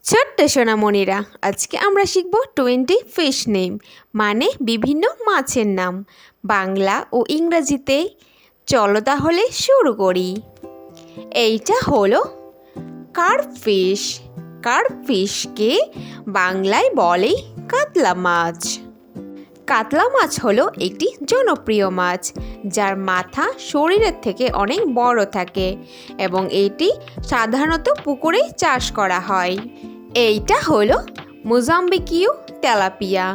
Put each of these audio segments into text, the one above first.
ছোট্ট সোনামণিরা, আজকে আমরা শিখব 20 ফিশ নেম, মানে বিভিন্ন মাছের নাম, বাংলা ও ইংরেজিতে। চলো তাহলে শুরু করি। এইটা হলো কার্প ফিশ। কার্প ফিশকে বাংলায় বলে কাতলা মাছ। কাতলা মাছ হলো একটি জনপ্রিয় মাছ, যার মাথা শরীরের থেকে অনেক বড় থাকে এবং এটি সাধারণত পুকুরেই চাষ করা হয়। এইটা হলো মোজাম্বিকীয় তেলাপিয়া।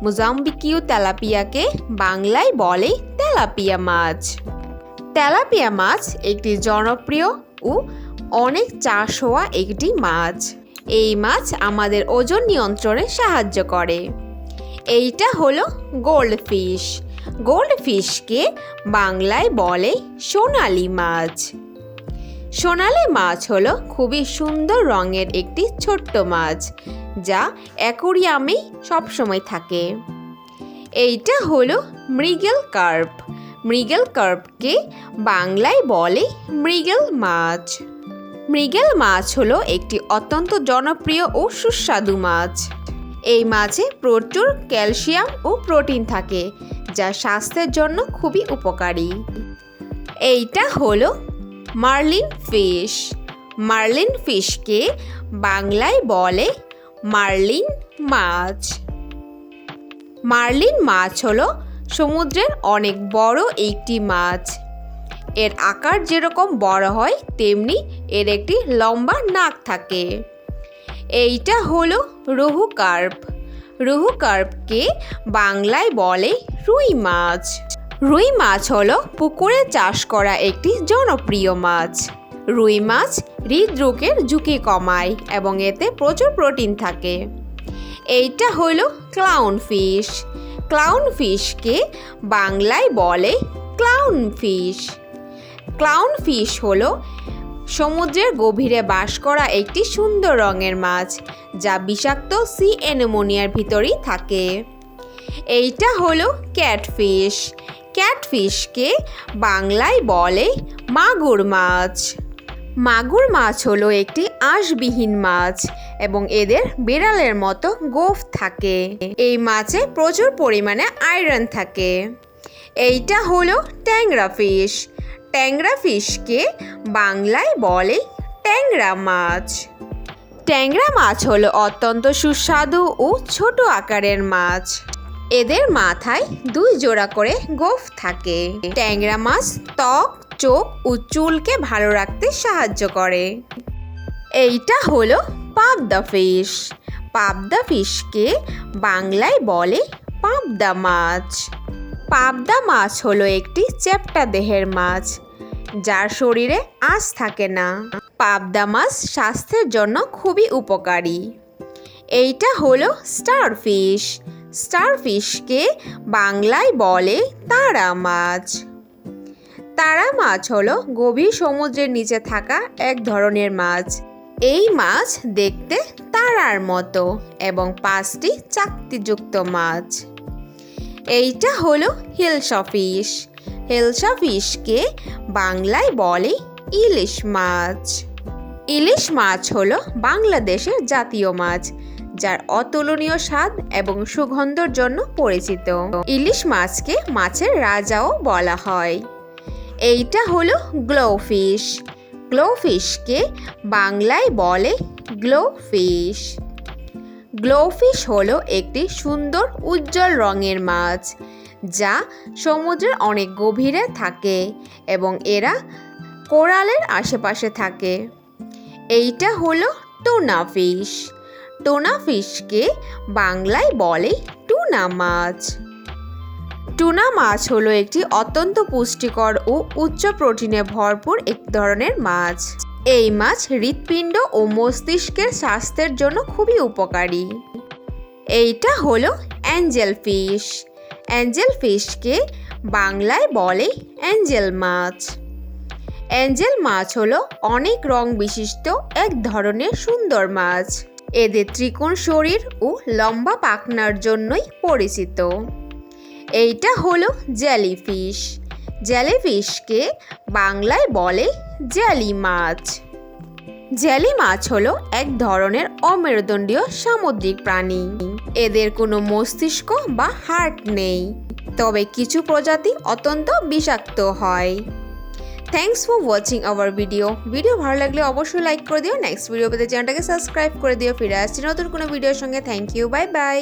মোজাম্বিকীয় তেলাপিয়াকে বাংলায় বলে তেলাপিয়া মাছ। তেলাপিয়া মাছ একটি জনপ্রিয় ও অনেক চাষ হওয়া একটি মাছ। এই মাছ আমাদের ওজন নিয়ন্ত্রণে সাহায্য করে। এইটা হলো গোল্ডফিশ। গোল্ডফিশকে বাংলায় বলে সোনালি মাছ। সোনালি মাছ হলো খুবই সুন্দর রঙের একটি ছোট্ট মাছ, যা অ্যাকোরিয়ামেই সবসময় থাকে। এইটা হলো মৃগেল কার্প। মৃগেল কার্পকে বাংলায় বলে মৃগেল মাছ। মৃগেল মাছ হলো একটি অত্যন্ত জনপ্রিয় ও সুস্বাদু মাছ। এই মাছে প্রচুর ক্যালসিয়াম ও প্রোটিন থাকে, যা স্বাস্থ্যের জন্য খুবই উপকারী। এইটা হলো মার্লিন ফিশ। মার্লিন ফিশকে বাংলায় বলে মার্লিন মাছ। মার্লিন মাছ হলো সমুদ্রের অনেক বড় একটি মাছ। এর আকার যেরকম বড় হয়, তেমনি এর একটি লম্বা নাক থাকে। এইটা হলো রুহু কার্প। রুহু কার্পকে বাংলায় বলে রুই মাছ। রুই মাছ হলো পুকুরে চাষ করা একটি জনপ্রিয় মাছ। রুই মাছ হৃদরোগের ঝুঁকি কমায় এবং এতে প্রচুর প্রোটিন থাকে। এইটা হলো ক্লাউন ফিশ। ক্লাউন ফিশকে বাংলায় বলে ক্লাউন ফিশ। ক্লাউন ফিশ হলো সমুদ্রের গভীরে বাস করা একটি সুন্দর রঙের মাছ, যা বিষাক্ত সি অ্যানেমোনিয়ার ভিতরেই থাকে। এইটা হলো ক্যাটফিশ। ক্যাটফিশকে বাংলায় বলে মাগুর মাছ। মাগুর মাছ হলো একটি আঁশবিহীন মাছ এবং এদের বিড়ালের মতো গোঁফ থাকে। এই মাছে প্রচুর পরিমাণে আয়রন থাকে। এইটা হলো ট্যাংরা ফিশ। ট্যাংরা ফিশকে বাংলায় বলে ট্যাংরা মাছ। ট্যাংরা মাছ হলো অত্যন্ত সুস্বাদু ও ছোট আকারের মাছ। এদের মাথায় 2 জোড়া করে গোঁফ থাকে। ট্যাংরা মাছ ত্বক, চোখ ও চুলকে ভালো রাখতে সাহায্য করে। এইটা হলো পাবদা ফিশ। পাবদা ফিশকে বাংলায় বলে পাবদা মাছ। পাবদা মাছ হলো একটি চ্যাপ্টা দেহের মাছ, যার শরীরে আঁশ থাকে না। পাবদা মাছ স্বাস্থ্যের জন্য খুবই উপকারী। এইটা হলো স্টারফিশ। স্টারফিশকে বাংলায় বলে তারা মাছ। তারা মাছ হলো গভীর সমুদ্রের নিচে থাকা এক ধরনের মাছ। এই মাছ দেখতে তারার মতো এবং 5টি চাকতিযুক্ত মাছ। এইটা হলো হিলসা ফিশ। হিলসা ফিশকে বাংলায় বলে ইলিশ মাছ। ইলিশ মাছ হলো বাংলাদেশের জাতীয় মাছ, যার অতুলনীয় স্বাদ এবং সুগন্ধের জন্য পরিচিত। ইলিশ মাছকে মাছের রাজাও বলা হয়। এইটা হলো গ্লোফিশ। গ্লোফিশকে বাংলায় বলে গ্লোফিশ। গ্লোফিশ হলো একটি সুন্দর উজ্জ্বল রঙের মাছ, যা সমুদ্রের অনেক গভীরে থাকে এবং এরা কোরালের আশেপাশে থাকে। এইটা হলো টুনা ফিশ। টুনা ফিশকে বাংলায় বলে টুনা মাছ। টুনা মাছ হলো একটি অত্যন্ত পুষ্টিকর ও উচ্চ প্রোটিনে ভরপুর এক ধরনের মাছ। এই মাছ হৃৎপিণ্ড ও মস্তিষ্কের স্বাস্থ্যের জন্য খুবই উপকারী। এইটা হলো অ্যাঞ্জেল ফিশ। অ্যাঞ্জেল ফিশকে বাংলায় বলে অ্যাঞ্জেল মাছ। অ্যাঞ্জেল মাছ হলো অনেক রং বিশিষ্ট এক ধরনের সুন্দর মাছ। এদের ত্রিকোণ শরীর ও লম্বা পাখনার জন্যই পরিচিত। এইটা হলো জেলিফিশ। জেলিফিশকে বাংলায় বলে জেলি মাছ। জেলি মাছ হলো এক ধরনের অমেরুদণ্ডীয় সামুদ্রিক প্রাণী। এদের কোনো মস্তিষ্ক বা হার্ট নেই, তবে কিছু প্রজাতি অত্যন্ত বিষাক্ত হয়। Thanks for watching hour video ভালো লাগলে অবশ্যই লাইক করে দিও। নেক্সট ভিডিও পেতে চ্যানেলটাকে সাবস্ক্রাইব করে দিও। ফিরে আসছি নতুন কোনো ভিডিওর সঙ্গে। Thank you, bye by.